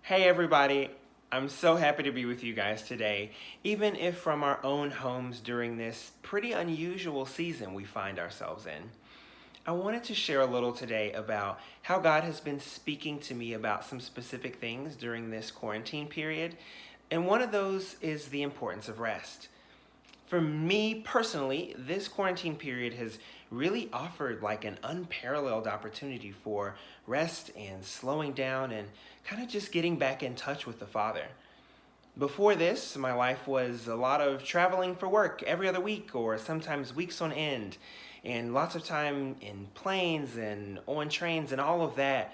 Hey everybody, I'm so happy to be with you guys today, even if from our own homes during this pretty unusual season we find ourselves in. I wanted to share a little today about how God has been speaking to me about some specific things during this quarantine period, and one of those is the importance of rest. For me personally, this quarantine period has really offered like an unparalleled opportunity for rest and slowing down and kind of just getting back in touch with the Father. Before this, my life was a lot of traveling for work every other week or sometimes weeks on end, and lots of time in planes and on trains and all of that.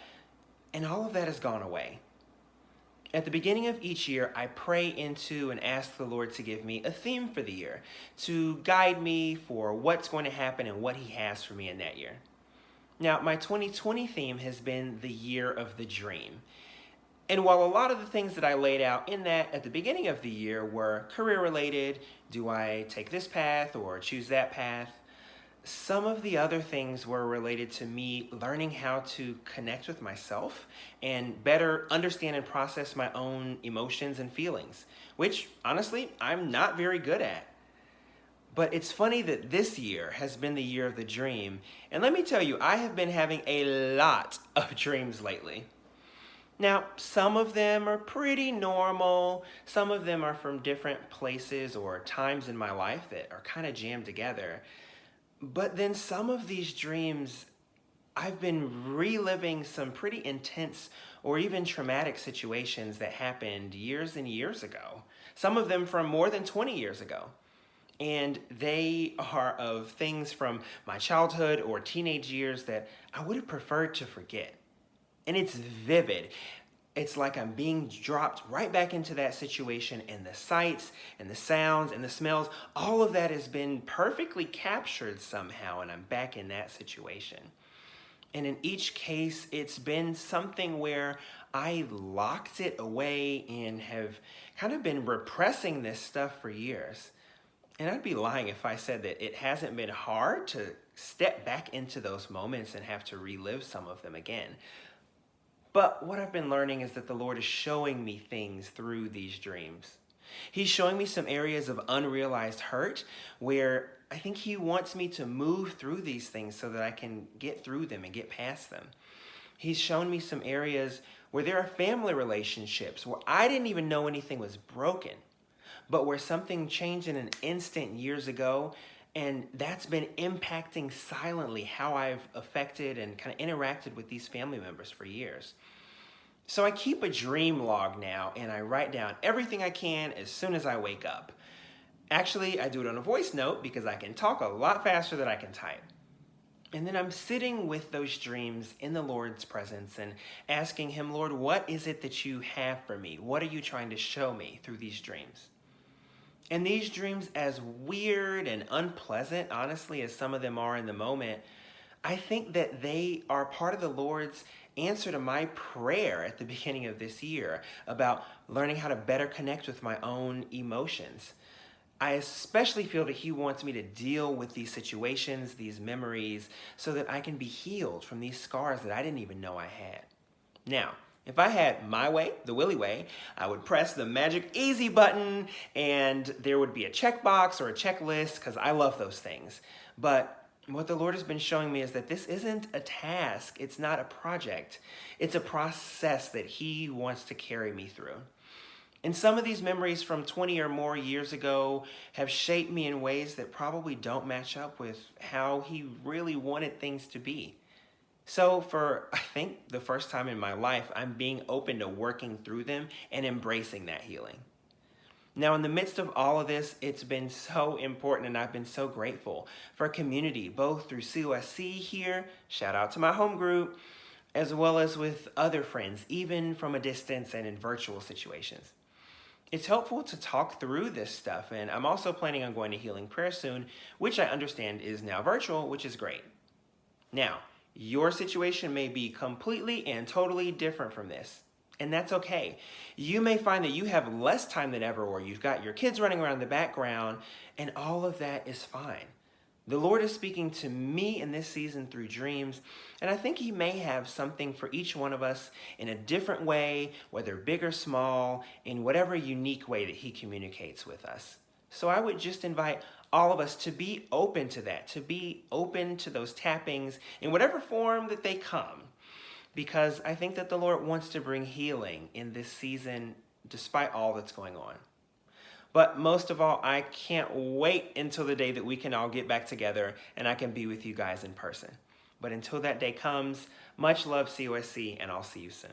And all of that has gone away. At the beginning of each year, I pray into and ask the Lord to give me a theme for the year, to guide me for what's going to happen and what He has for me in that year. Now, my 2020 theme has been the year of the dream. And while a lot of the things that I laid out in that at the beginning of the year were career related, do I take this path or choose that path? Some of the other things were related to me learning how to connect with myself and better understand and process my own emotions and feelings, which honestly, I'm not very good at. But it's funny that this year has been the year of the dream. And let me tell you, I have been having a lot of dreams lately. Now, some of them are pretty normal. Some of them are from different places or times in my life that are kind of jammed together. But then some of these dreams, I've been reliving some pretty intense or even traumatic situations that happened years and years ago. Some of them from more than 20 years ago. And they are of things from my childhood or teenage years that I would have preferred to forget. And it's vivid. It's like I'm being dropped right back into that situation, and the sights and the sounds and the smells, all of that has been perfectly captured somehow, and I'm back in that situation. And in each case, it's been something where I locked it away and have kind of been repressing this stuff for years. And I'd be lying if I said that it hasn't been hard to step back into those moments and have to relive some of them again. But what I've been learning is that the Lord is showing me things through these dreams. He's showing me some areas of unrealized hurt where I think He wants me to move through these things so that I can get through them and get past them. He's shown me some areas where there are family relationships where I didn't even know anything was broken, but where something changed in an instant years ago, and that's been impacting silently how I've affected and kind of interacted with these family members for years. So I keep a dream log now, and I write down everything I can as soon as I wake up. Actually, I do it on a voice note because I can talk a lot faster than I can type. And then I'm sitting with those dreams in the Lord's presence and asking Him, Lord, what is it that you have for me? What are you trying to show me through these dreams? And these dreams, as weird and unpleasant, honestly, as some of them are in the moment, I think that they are part of the Lord's answer to my prayer at the beginning of this year about learning how to better connect with my own emotions. I especially feel that He wants me to deal with these situations, these memories, so that I can be healed from these scars that I didn't even know I had. Now, if I had my way, the Willie way, I would press the magic easy button and there would be a checkbox or a checklist because I love those things. But what the Lord has been showing me is that this isn't a task. It's not a project. It's a process that He wants to carry me through. And some of these memories from 20 or more years ago have shaped me in ways that probably don't match up with how He really wanted things to be. So for, I think, the first time in my life, I'm being open to working through them and embracing that healing. Now, in the midst of all of this, it's been so important, and I've been so grateful for a community, both through COSC here, shout out to my home group, as well as with other friends, even from a distance and in virtual situations. It's helpful to talk through this stuff, and I'm also planning on going to Healing Prayer soon, which I understand is now virtual, which is great. Now, your situation may be completely and totally different from this, and that's okay. You may find that you have less time than ever, or you've got your kids running around in the background, and all of that is fine. The Lord is speaking to me in this season through dreams, and I think He may have something for each one of us in a different way, whether big or small, in whatever unique way that He communicates with us. So I would just invite all of us to be open to that, to be open to those tappings in whatever form that they come, because I think that the Lord wants to bring healing in this season despite all that's going on. But most of all, I can't wait until the day that we can all get back together and I can be with you guys in person. But until that day comes, much love, COSC, and I'll see you soon.